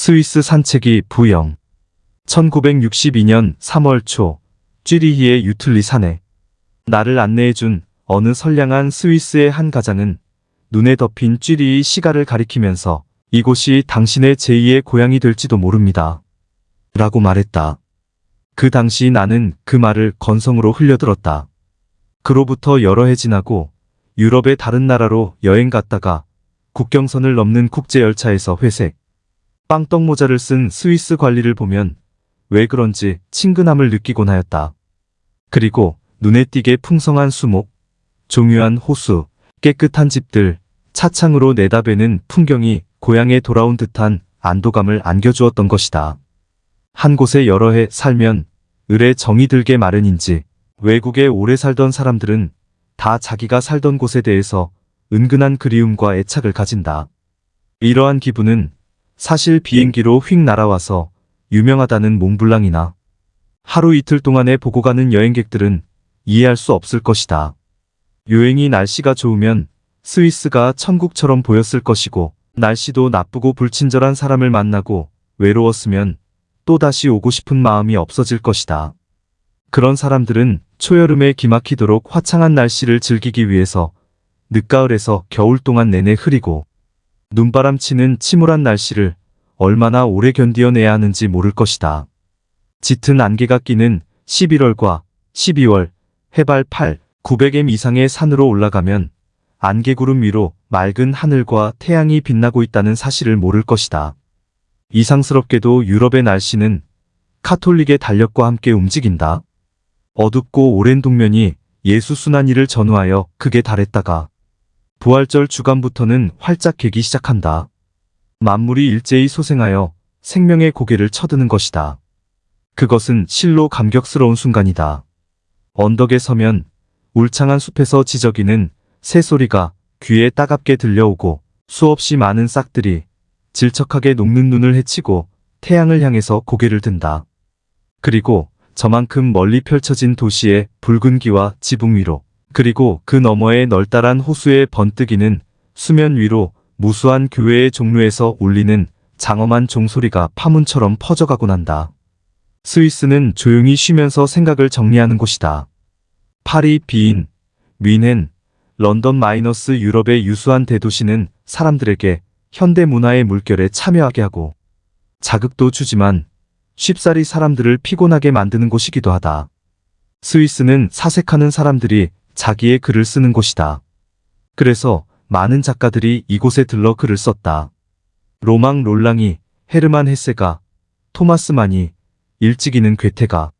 스위스 산책이 부영. 1962년 3월 초 쥐리히의 유틀리 산에 나를 안내해준 어느 선량한 스위스의 한 가장은 눈에 덮인 쥐리히 시가를 가리키면서 이곳이 당신의 제2의 고향이 될지도 모릅니다. 라고 말했다. 그 당시 나는 그 말을 건성으로 흘려들었다. 그로부터 여러 해 지나고 유럽의 다른 나라로 여행 갔다가 국경선을 넘는 국제열차에서 회색 빵떡 모자를 쓴 스위스 관리를 보면 왜 그런지 친근함을 느끼곤 하였다. 그리고 눈에 띄게 풍성한 수목, 조묘한 호수, 깨끗한 집들, 차창으로 내다보는 풍경이 고향에 돌아온 듯한 안도감을 안겨주었던 것이다. 한 곳에 여러 해 살면 을에 정이 들게 마련인지 외국에 오래 살던 사람들은 다 자기가 살던 곳에 대해서 은근한 그리움과 애착을 가진다. 이러한 기분은 사실 비행기로 휙 날아와서 유명하다는 몽블랑이나 하루 이틀 동안에 보고 가는 여행객들은 이해할 수 없을 것이다. 유행이 날씨가 좋으면 스위스가 천국처럼 보였을 것이고 날씨도 나쁘고 불친절한 사람을 만나고 외로웠으면 또다시 오고 싶은 마음이 없어질 것이다. 그런 사람들은 초여름에 기막히도록 화창한 날씨를 즐기기 위해서 늦가을에서 겨울 동안 내내 흐리고 눈바람 치는 침울한 날씨를 얼마나 오래 견디어내야 하는지 모를 것이다. 짙은 안개가 끼는 11월과 12월 해발 900m 이상의 산으로 올라가면 안개구름 위로 맑은 하늘과 태양이 빛나고 있다는 사실을 모를 것이다. 이상스럽게도 유럽의 날씨는 카톨릭의 달력과 함께 움직인다. 어둡고 오랜 동면이 예수순환일을 전후하여 극에 달했다가 부활절 주간부터는 활짝 개기 시작한다. 만물이 일제히 소생하여 생명의 고개를 쳐드는 것이다. 그것은 실로 감격스러운 순간이다. 언덕에 서면 울창한 숲에서 지저귀는 새소리가 귀에 따갑게 들려오고 수없이 많은 싹들이 질척하게 녹는 눈을 헤치고 태양을 향해서 고개를 든다. 그리고 저만큼 멀리 펼쳐진 도시의 붉은 기와 지붕 위로 그리고 그 너머의 널따란 호수의 번뜩이는 수면 위로 무수한 교회의 종로에서 울리는 장엄한 종소리가 파문처럼 퍼져가곤 한다. 스위스는 조용히 쉬면서 생각을 정리하는 곳이다. 파리, 비인, 뮌헨, 런던 마이너스 유럽의 유수한 대도시는 사람들에게 현대 문화의 물결에 참여하게 하고 자극도 주지만 쉽사리 사람들을 피곤하게 만드는 곳이기도 하다. 스위스는 사색하는 사람들이 자기의 글을 쓰는 곳이다. 그래서 많은 작가들이 이곳에 들러 글을 썼다. 로망 롤랑이, 헤르만 헤세가, 토마스 만이, 일찍이는 괴테가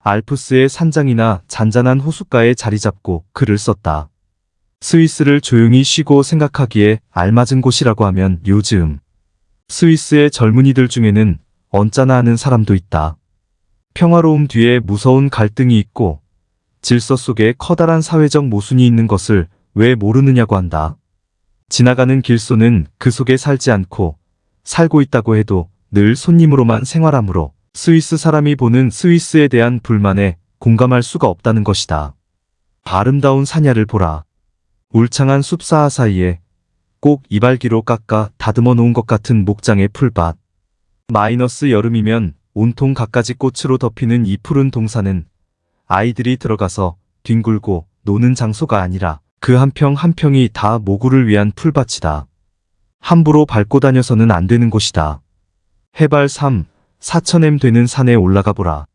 알프스의 산장이나 잔잔한 호숫가에 자리 잡고 글을 썼다. 스위스를 조용히 쉬고 생각하기에 알맞은 곳이라고 하면 요즘 스위스의 젊은이들 중에는 언짢아 하는 사람도 있다. 평화로움 뒤에 무서운 갈등이 있고 질서 속에 커다란 사회적 모순이 있는 것을 왜 모르느냐고 한다. 지나가는 길소는 그 속에 살지 않고 살고 있다고 해도 늘 손님으로만 생활하므로 스위스 사람이 보는 스위스에 대한 불만에 공감할 수가 없다는 것이다. 아름다운 산야를 보라. 울창한 숲 사이에 꼭 이발기로 깎아 다듬어 놓은 것 같은 목장의 풀밭. 마이너스 여름이면 온통 갖가지 꽃으로 덮이는 이 푸른 동산은 아이들이 들어가서 뒹굴고 노는 장소가 아니라 그 한 평 한 평이 다 모구를 위한 풀밭이다. 함부로 밟고 다녀서는 안 되는 곳이다. 해발 4,000m 되는 산에 올라가 보라.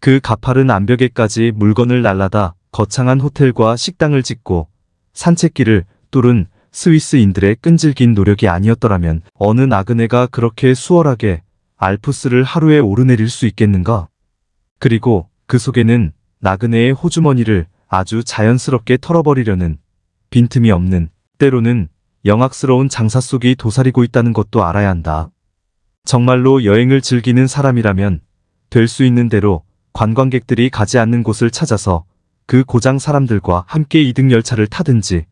그 가파른 암벽에까지 물건을 날라다 거창한 호텔과 식당을 짓고 산책길을 뚫은 스위스인들의 끈질긴 노력이 아니었더라면 어느 나그네가 그렇게 수월하게 알프스를 하루에 오르내릴 수 있겠는가? 그리고 그 속에는 나그네의 호주머니를 아주 자연스럽게 털어버리려는 빈틈이 없는 때로는 영악스러운 장사 속이 도사리고 있다는 것도 알아야 한다. 정말로 여행을 즐기는 사람이라면 될 수 있는 대로 관광객들이 가지 않는 곳을 찾아서 그 고장 사람들과 함께 이등열차를 타든지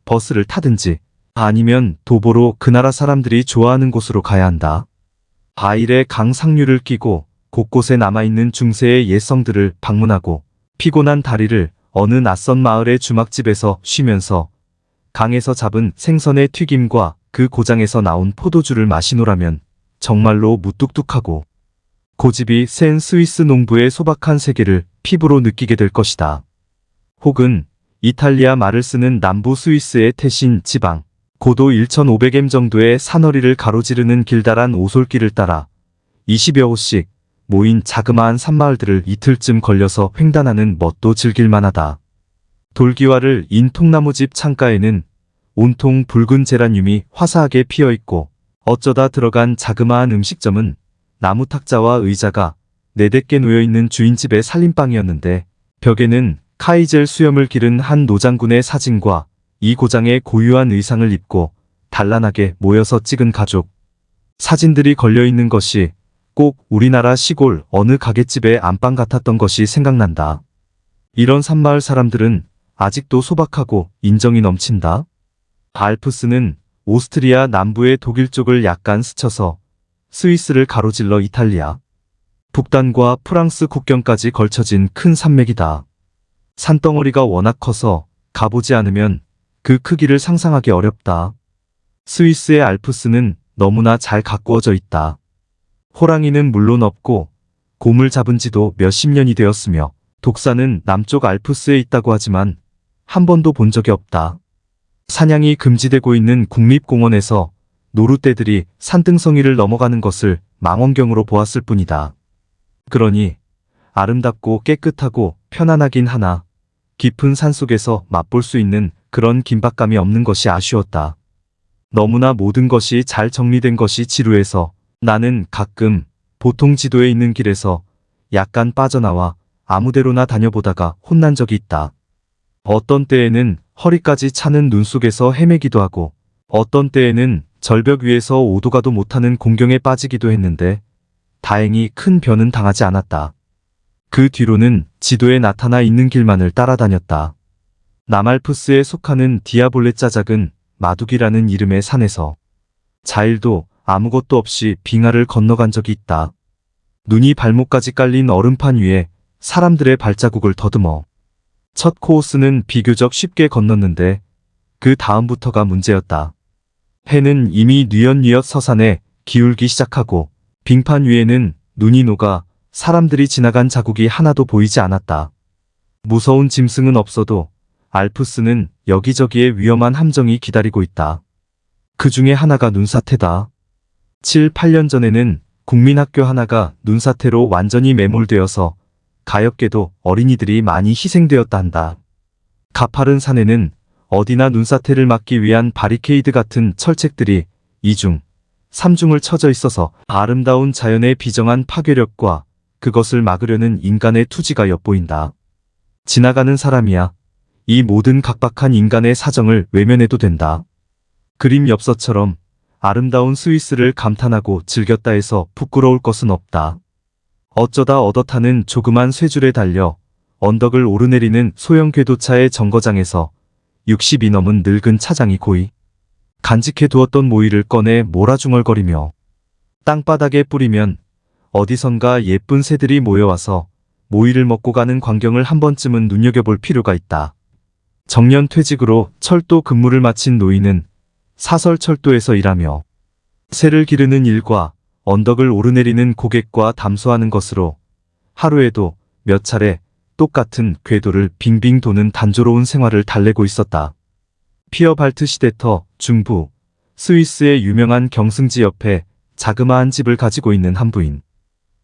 버스를 타든지 아니면 도보로 그 나라 사람들이 좋아하는 곳으로 가야 한다. 바일의 강 상류를 끼고 곳곳에 남아있는 중세의 옛성들을 방문하고 피곤한 다리를 어느 낯선 마을의 주막집에서 쉬면서 강에서 잡은 생선의 튀김과 그 고장에서 나온 포도주를 마시노라면 정말로 무뚝뚝하고 고집이 센 스위스 농부의 소박한 세계를 피부로 느끼게 될 것이다. 혹은 이탈리아 말을 쓰는 남부 스위스의 태신 지방, 고도 1500m 정도의 산허리를 가로지르는 길다란 오솔길을 따라 20여 호씩 모인 자그마한 산마을들을 이틀쯤 걸려서 횡단하는 멋도 즐길만하다. 돌기와를 인 통나무집 창가에는 온통 붉은 제라늄이 화사하게 피어있고 어쩌다 들어간 자그마한 음식점은 나무 탁자와 의자가 네댓 개 놓여있는 주인집의 살림방이었는데 벽에는 카이젤 수염을 기른 한 노장군의 사진과 이 고장의 고유한 의상을 입고 단란하게 모여서 찍은 가족 사진들이 걸려있는 것이 꼭 우리나라 시골 어느 가게집의 안방 같았던 것이 생각난다. 이런 산마을 사람들은 아직도 소박하고 인정이 넘친다. 알프스는 오스트리아 남부의 독일 쪽을 약간 스쳐서 스위스를 가로질러 이탈리아, 북단과 프랑스 국경까지 걸쳐진 큰 산맥이다. 산덩어리가 워낙 커서 가보지 않으면 그 크기를 상상하기 어렵다. 스위스의 알프스는 너무나 잘 가꾸어져 있다. 호랑이는 물론 없고 곰을 잡은 지도 몇십 년이 되었으며 독사는 남쪽 알프스에 있다고 하지만 한 번도 본 적이 없다. 사냥이 금지되고 있는 국립공원에서 노루떼들이 산등성이를 넘어가는 것을 망원경으로 보았을 뿐이다. 그러니 아름답고 깨끗하고 편안하긴 하나 깊은 산속에서 맛볼 수 있는 그런 긴박감이 없는 것이 아쉬웠다. 너무나 모든 것이 잘 정리된 것이 지루해서 나는 가끔 보통 지도에 있는 길에서 약간 빠져나와 아무데로나 다녀보다가 혼난 적이 있다. 어떤 때에는 허리까지 차는 눈 속에서 헤매기도 하고 어떤 때에는 절벽 위에서 오도 가도 못하는 공경에 빠지기도 했는데 다행히 큰 변은 당하지 않았다. 그 뒤로는 지도에 나타나 있는 길만을 따라다녔다. 남알프스에 속하는 디아볼레짜 작은 마두기라는 이름의 산에서 자일도 아무것도 없이 빙하를 건너간 적이 있다. 눈이 발목까지 깔린 얼음판 위에 사람들의 발자국을 더듬어 첫 코호스는 비교적 쉽게 건넜는데 그 다음부터가 문제였다. 해는 이미 뉘엿뉘엿 서산에 기울기 시작하고 빙판 위에는 눈이 녹아 사람들이 지나간 자국이 하나도 보이지 않았다. 무서운 짐승은 없어도 알프스는 여기저기에 위험한 함정이 기다리고 있다. 그 중에 하나가 눈사태다. 7, 8년 전에는 국민학교 하나가 눈사태로 완전히 매몰되어서 가엾게도 어린이들이 많이 희생되었다 한다. 가파른 산에는 어디나 눈사태를 막기 위한 바리케이드 같은 철책들이 2중, 3중을 쳐져 있어서 아름다운 자연의 비정한 파괴력과 그것을 막으려는 인간의 투지가 엿보인다. 지나가는 사람이야 이 모든 각박한 인간의 사정을 외면해도 된다. 그림 엽서처럼 아름다운 스위스를 감탄하고 즐겼다 해서 부끄러울 것은 없다. 어쩌다 얻어타는 조그만 쇠줄에 달려 언덕을 오르내리는 소형 궤도차의 정거장에서 60이 넘은 늙은 차장이 고이 간직해 두었던 모이를 꺼내 몰아중얼거리며 땅바닥에 뿌리면 어디선가 예쁜 새들이 모여와서 모이를 먹고 가는 광경을 한 번쯤은 눈여겨볼 필요가 있다. 정년 퇴직으로 철도 근무를 마친 노인은 사설철도에서 일하며 새를 기르는 일과 언덕을 오르내리는 고객과 담소하는 것으로 하루에도 몇 차례 똑같은 궤도를 빙빙 도는 단조로운 생활을 달래고 있었다. 피어 발트시데터 중부 스위스의 유명한 경승지 옆에 자그마한 집을 가지고 있는 한 부인.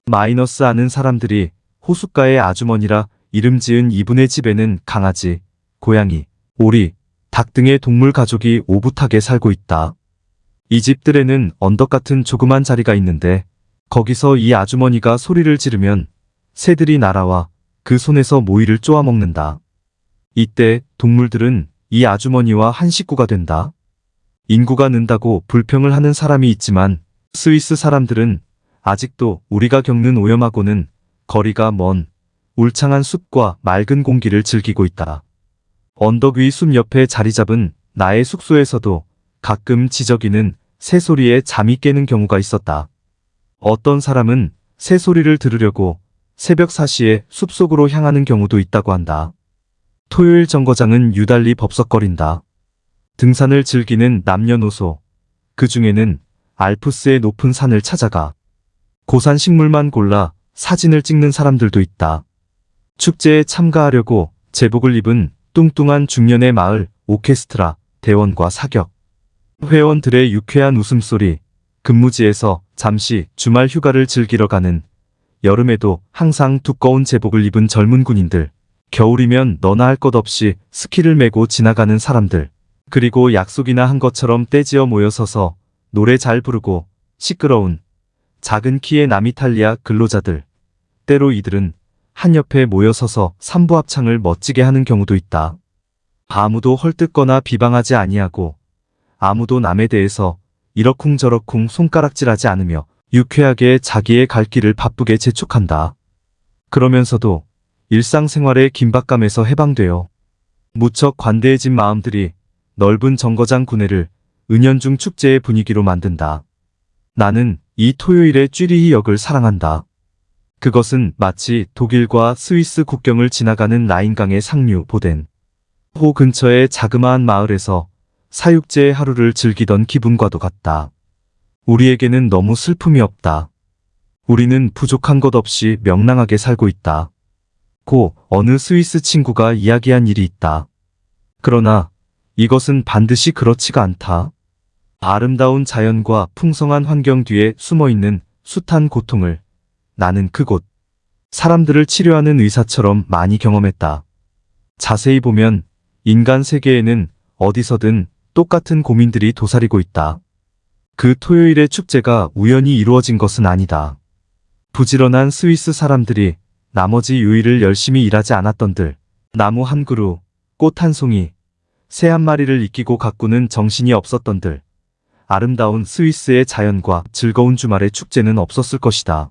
마이너스 아는 사람들이 호숫가의 아주머니라 이름 지은 이분의 집에는 강아지, 고양이, 오리, 닭 등의 동물 가족이 오붓하게 살고 있다. 이 집들에는 언덕 같은 조그만 자리가 있는데 거기서 이 아주머니가 소리를 지르면 새들이 날아와 그 손에서 모이를 쪼아먹는다. 이때 동물들은 이 아주머니와 한 식구가 된다. 인구가 는다고 불평을 하는 사람이 있지만 스위스 사람들은 아직도 우리가 겪는 오염하고는 거리가 먼 울창한 숲과 맑은 공기를 즐기고 있다. 언덕 위 숲 옆에 자리 잡은 나의 숙소에서도 가끔 지저귀는 새소리에 잠이 깨는 경우가 있었다. 어떤 사람은 새소리를 들으려고 새벽 4시에 숲속으로 향하는 경우도 있다고 한다. 토요일 정거장은 유달리 법석거린다. 등산을 즐기는 남녀노소, 그 중에는 알프스의 높은 산을 찾아가 고산 식물만 골라 사진을 찍는 사람들도 있다. 축제에 참가하려고 제복을 입은 뚱뚱한 중년의 마을 오케스트라 대원과 사격. 회원들의 유쾌한 웃음소리, 근무지에서 잠시 주말 휴가를 즐기러 가는, 여름에도 항상 두꺼운 제복을 입은 젊은 군인들, 겨울이면 너나 할 것 없이 스키를 메고 지나가는 사람들, 그리고 약속이나 한 것처럼 떼지어 모여서서 노래 잘 부르고 시끄러운 작은 키의 남이탈리아 근로자들. 때로 이들은 한 옆에 모여서서 삼부 합창을 멋지게 하는 경우도 있다. 아무도 헐뜯거나 비방하지 아니하고 아무도 남에 대해서 이러쿵저러쿵 손가락질하지 않으며 유쾌하게 자기의 갈 길을 바쁘게 재촉한다. 그러면서도 일상생활의 긴박감에서 해방되어 무척 관대해진 마음들이 넓은 정거장 구내를 은연중 축제의 분위기로 만든다. 나는 이 토요일의 쥐리히 역을 사랑한다. 그것은 마치 독일과 스위스 국경을 지나가는 라인강의 상류 보덴 호 근처의 자그마한 마을에서 사육제의 하루를 즐기던 기분과도 같다. 우리에게는 너무 슬픔이 없다. 우리는 부족한 것 없이 명랑하게 살고 있다. 고 어느 스위스 친구가 이야기한 일이 있다. 그러나 이것은 반드시 그렇지가 않다. 아름다운 자연과 풍성한 환경 뒤에 숨어있는 숱한 고통을 나는 그곳 사람들을 치료하는 의사처럼 많이 경험했다. 자세히 보면 인간 세계에는 어디서든 똑같은 고민들이 도사리고 있다. 그 토요일의 축제가 우연히 이루어진 것은 아니다. 부지런한 스위스 사람들이 나머지 요일을 열심히 일하지 않았던들, 나무 한 그루, 꽃 한 송이, 새 한 마리를 이끼고 가꾸는 정신이 없었던들, 아름다운 스위스의 자연과 즐거운 주말의 축제는 없었을 것이다.